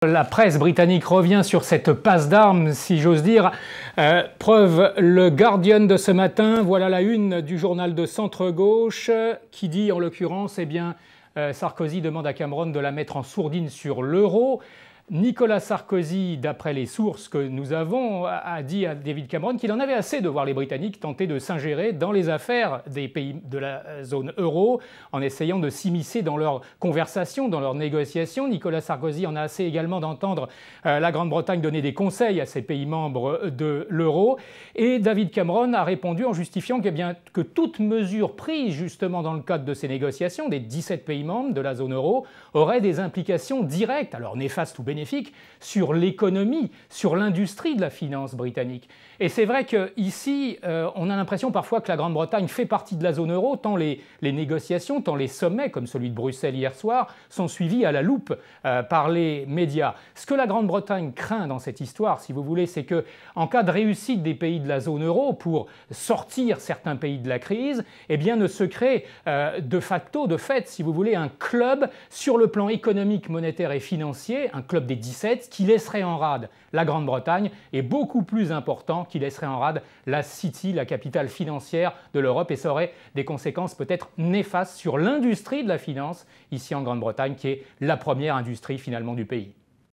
La presse britannique revient sur cette passe d'armes, si j'ose dire. Preuve, le Guardian de ce matin, voilà la une du journal de centre-gauche qui dit en l'occurrence, Sarkozy demande à Cameron de la mettre en sourdine sur l'euro. Nicolas Sarkozy, d'après les sources que nous avons, a dit à David Cameron qu'il en avait assez de voir les Britanniques tenter de s'ingérer dans les affaires des pays de la zone euro en essayant de s'immiscer dans leurs conversations, dans leurs négociations. Nicolas Sarkozy en a assez également d'entendre la Grande-Bretagne donner des conseils à ces pays membres de l'euro. Et David Cameron a répondu en justifiant que toute mesure prise justement dans le cadre de ces négociations, des 17 pays membres de la zone euro, aurait des implications directes, alors néfastes ou bénéfiques, sur l'économie, sur l'industrie de la finance britannique. Et c'est vrai qu'ici, on a l'impression parfois que la Grande-Bretagne fait partie de la zone euro, tant les négociations, tant les sommets, comme celui de Bruxelles hier soir, sont suivis à la loupe par les médias. Ce que la Grande-Bretagne craint dans cette histoire, si vous voulez, c'est qu'en cas de réussite des pays de la zone euro pour sortir certains pays de la crise, ne se crée de facto, de fait, si vous voulez, un club sur le plan économique, monétaire et financier, un club des 17 qui laisserait en rade la Grande-Bretagne et beaucoup plus important qui laisserait en rade la City, la capitale financière de l'Europe, et ça aurait des conséquences peut-être néfastes sur l'industrie de la finance ici en Grande-Bretagne qui est la première industrie finalement du pays.